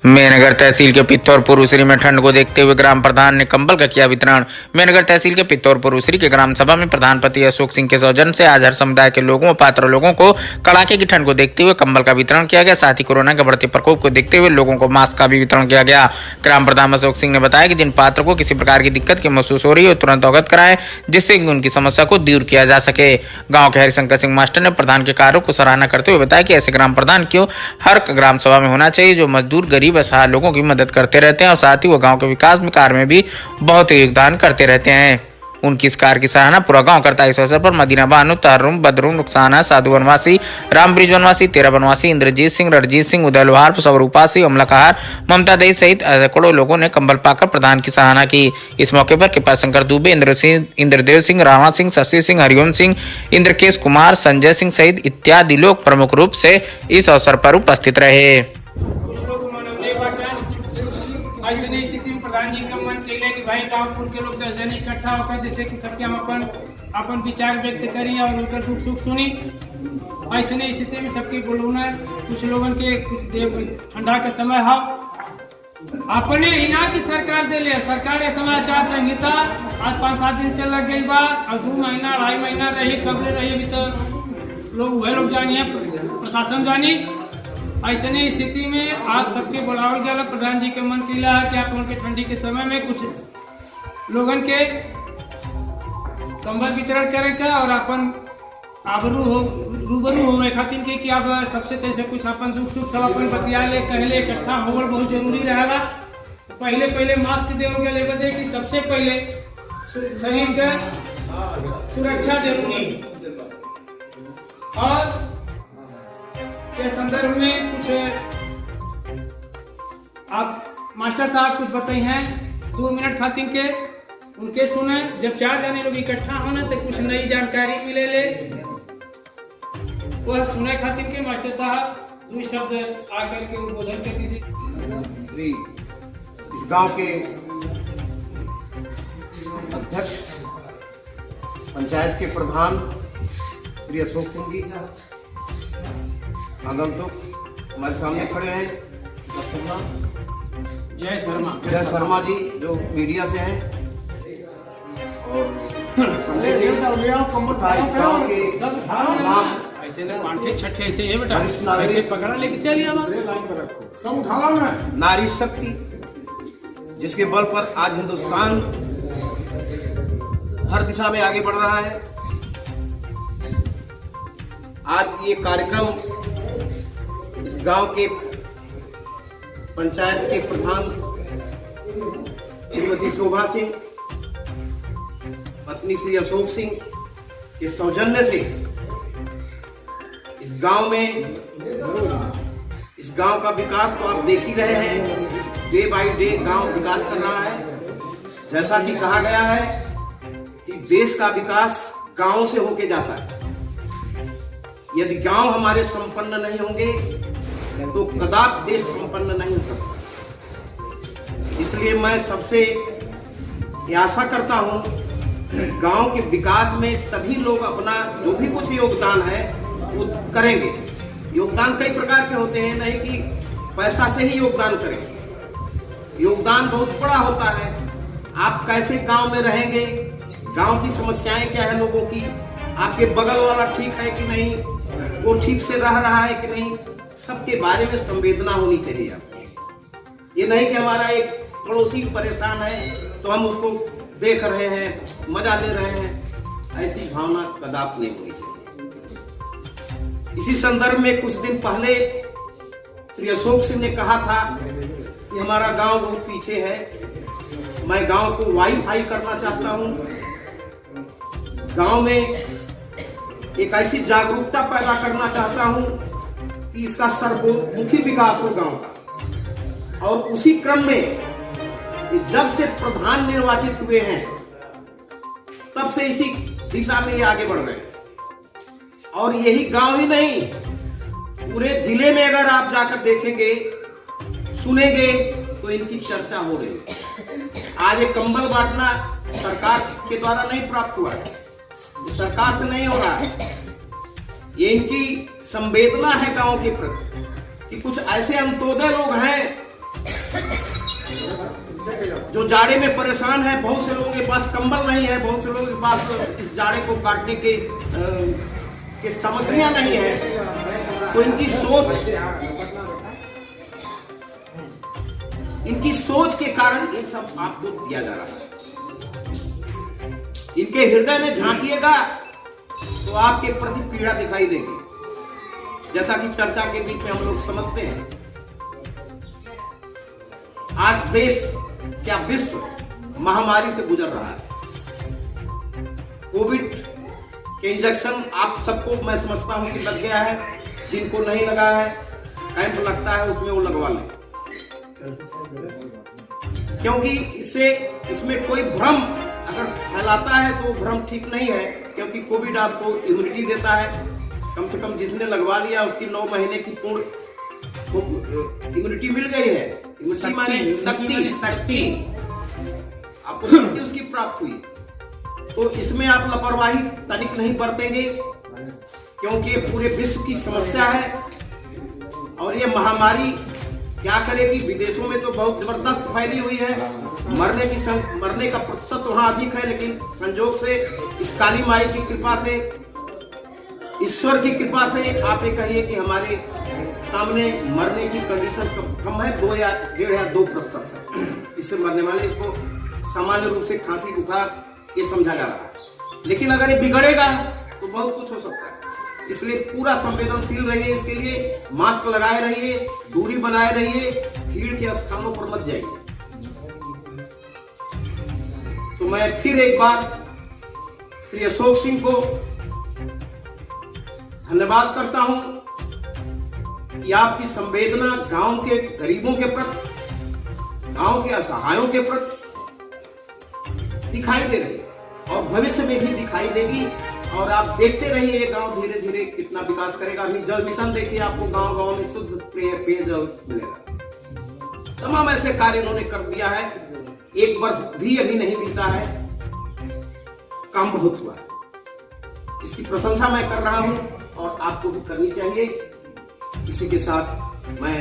मेहनगर तहसील के पित्तौरपुर उसरी में ठंड को देखते हुए ग्राम प्रधान ने कंबल का किया वितरण। मेहनगर तहसील के पित्तौरपुर उसरी के ग्राम सभा में प्रधानपति अशोक सिंह के सौजन्य से आज हर समुदाय के लोगों व पात्र लोगों को कड़ाके की ठंड को देखते हुए कंबल का वितरण किया गया। साथ ही कोरोना के बढ़ते प्रकोप को देखते हुए लोगों को मास्क का भी वितरण किया गया। ग्राम प्रधान अशोक सिंह ने बताया कि जिन पात्र को किसी प्रकार की दिक्कत की महसूस हो रही है तुरंत अवगत कराएं, जिससे उनकी समस्या को दूर किया जा सके। गाँव के हरिशंकर सिंह मास्टर ने प्रधान के कार्यों को सराहना करते हुए बताया कि ऐसे ग्राम प्रधान क्यों हर ग्राम सभा में होना चाहिए, जो मजदूर, गरीब, असहाय लोगों की मदद करते रहते हैं और साथ ही वो गांव के विकास में कार्य में भी बहुत योगदान करते रहते हैं। उनकी इस कार्य की सराहना पूरा गांव करता है। इस अवसर पर मदीना बानो, तहरुम, बदरुम, नुकसाना, साधु वनवासी, राम ब्रिज वनवासी, तेरा वनवासी, इंद्रजीत सिंह, रणजीत सिंह, उदय लोहार, स्वरूपासी, अमला कहार, ममता देई सहित सैकड़ों लोगों ने कंबल पाकर प्रधान की सराहना की। इस मौके पर कृपा शंकर दुबे, इंद्रदेव सिंह, राणा सिंह, शशि सिंह, हरिओम सिंह, इंद्रकेश कुमार, संजय सिंह सहित इत्यादि लोग प्रमुख रूप से इस अवसर पर उपस्थित रहे। ऐसे स्थिति में प्रधान जी का मन कैले कि भाई गाँव के लोग 10 जन इकट्ठा होकर जैसे कि सबके हम अपन विचार व्यक्त करी और उनका दुख सुख सुनी। ऐसे स्थिति में सबके बोलूना कुछ लोगों के कुछ ठंडा के समय है अपने यहाँ की सरकार दे ले सरकार के समाचार संहिता आज 5-7 दिन से लग गई बात और 2 महीना 2.5 महीना रही कब ले रही अभी तो लोग वह लोग जानिए प्रशासन जानी। ऐसे स्थिति में आप सबके बुलावल गया प्रधान जी के मन किला है कि आप उनके ठंडी के समय में कुछ लोगन के कंबल वितरण करेगा और अपन रूबरू हो खातिर के कि आप सबसे तैसे कुछ अपन दुख सुख सब अपन बतिया ले कहले इकट्ठा होवल बहुत जरूरी रहेला। पहले मास्क देवल के लेकर दे कि सबसे पहले शरीर का सुरक्षा जरूरी और के संदर्भ में कुछ आप मास्टर साहब कुछ बताई हैं 2 मिनट खातिर के उनके सुने। जब 4 जने लोग इकट्ठा होना तो कुछ नई जानकारी मिले ले वह सुने खातिर के मास्टर साहब 2 शब्द आकर के उद्बोधन कर दीजिए। इस गांव के अध्यक्ष पंचायत के प्रधान श्री अशोक सिंह जी आगंतुक हमारे सामने खड़े हैं। जय शर्मा जी जो मीडिया से हैं और ऐसे ना पांठे छठे ऐसे है बेटा ऐसे पकड़ा लेके चलिए हमारे सब उठावा में नारी शक्ति जिसके बल पर आज हिंदुस्तान हर दिशा में आगे बढ़ रहा है। आज ये कार्यक्रम इस गांव के पंचायत के प्रधान श्रीमती शोभा सिंह, पत्नी श्री अशोक सिंह के सौजन्य से इस गांव का विकास तो आप देख ही रहे हैं। डे बाय डे गांव विकास कर रहा है। जैसा कि कहा गया है कि देश का विकास गांव से होके जाता है। यदि गांव हमारे संपन्न नहीं होंगे तो कदापि देश संपन्न नहीं हो सकता। इसलिए मैं सबसे आशा करता हूं कि गांव के विकास में सभी लोग अपना जो भी कुछ योगदान है वो करेंगे। योगदान कई प्रकार के होते हैं, नहीं कि पैसा से ही योगदान करें। योगदान बहुत बड़ा होता है। आप कैसे गांव में रहेंगे, गांव की समस्याएं क्या है लोगों की, आपके बगल वाला ठीक है कि नहीं, वो ठीक से रह रहा है कि नहीं, सबके बारे में संवेदना होनी चाहिए आपको। ये नहीं कि हमारा एक पड़ोसी परेशान है तो हम उसको देख रहे हैं, मजा ले रहे हैं, ऐसी भावना कदापि नहीं होनी चाहिए। इसी संदर्भ में कुछ दिन पहले श्री अशोक सिंह ने कहा था कि हमारा गांव बहुत पीछे है। मैं गांव को वाईफाई करना चाहता हूं। गांव में एक ऐसी जागरूकता पैदा करना चाहता हूं कि इसका सर्वोमुखी विकास हो गांव का। और उसी क्रम में जब से प्रधान निर्वाचित हुए हैं तब से इसी दिशा में ये आगे बढ़ रहे हैं। और यही गांव ही नहीं, पूरे जिले में अगर आप जाकर देखेंगे, सुनेंगे तो इनकी चर्चा हो रही है। आज ये कंबल बांटना सरकार के द्वारा नहीं प्राप्त हुआ है, सरकार से नहीं हो रहा है। ये इनकी संवेदना है गांव के प्रति कि कुछ ऐसे अंत्योदय लोग हैं जो जाड़े में परेशान है, बहुत से लोगों के पास कंबल नहीं है, बहुत से लोगों के पास इस जाड़े को काटने के सामग्रियां नहीं है, तो इनकी सोच के कारण ये सब आपको दिया जा रहा है। इनके हृदय में झांकिएगा तो आपके प्रति पीड़ा दिखाई देगी। जैसा कि चर्चा के बीच में हम लोग समझते हैं, आज देश क्या विश्व महामारी से गुजर रहा है। कोविड के इंजेक्शन आप सबको मैं समझता हूं कि लग गया है, जिनको नहीं लगा है कैंप लगता है उसमें वो लगवा लें, क्योंकि इसमें कोई भ्रम अगर फैलाता है तो भ्रम ठीक नहीं है, क्योंकि कोविड आपको इम्यूनिटी देता है। कम से कम जिसने लगवा लिया उसकी 9 महीने की पूर्ण इम्यूनिटी मिल गई है। इम्यूनिटी माने शक्ति आपको शक्ति उसकी प्राप्त हुई। तो इसमें आप लापरवाही तनिक नहीं बरतेंगे, क्योंकि पूरे विश्व की समस्या है और ये महामारी क्या करेगी। विदेशों में तो बहुत जबरदस्त फैली हुई है, मरने का प्रतिशत वहां अधिक है, लेकिन संजोग से इस काली माई की कृपा से, ईश्वर की कृपा से आप ये कहिए कि हमारे सामने मरने की कंडीशन कम है, 2 या 1.5 या 2% है। इससे मरने वाले, इसको सामान्य रूप से खांसी बुखार ये समझा जा रहा है, लेकिन अगर ये बिगड़ेगा तो बहुत कुछ हो सकता है। इसलिए पूरा संवेदनशील रहिए, इसके लिए मास्क लगाए रहिए, दूरी बनाए रहिए, भीड़ के स्थानों पर मत जाइए। तो मैं फिर एक बार श्री अशोक सिंह को धन्यवाद करता हूं कि आपकी संवेदना गांव के गरीबों के प्रति, गांव के असहायों के प्रति दिखाई दे रही है और भविष्य में भी दिखाई देगी। और आप देखते रहिए ये गांव धीरे धीरे कितना विकास करेगा। अभी जल मिशन देखिए, आपको गांव गांव में शुद्ध पेयजल मिलेगा। तमाम ऐसे कार्य इन्होंने कर दिया है। 1 वर्ष भी अभी नहीं बीता है, काम बहुत हुआ है। इसकी प्रशंसा मैं कर रहा हूं और आपको भी करनी चाहिए। इसी के साथ मैं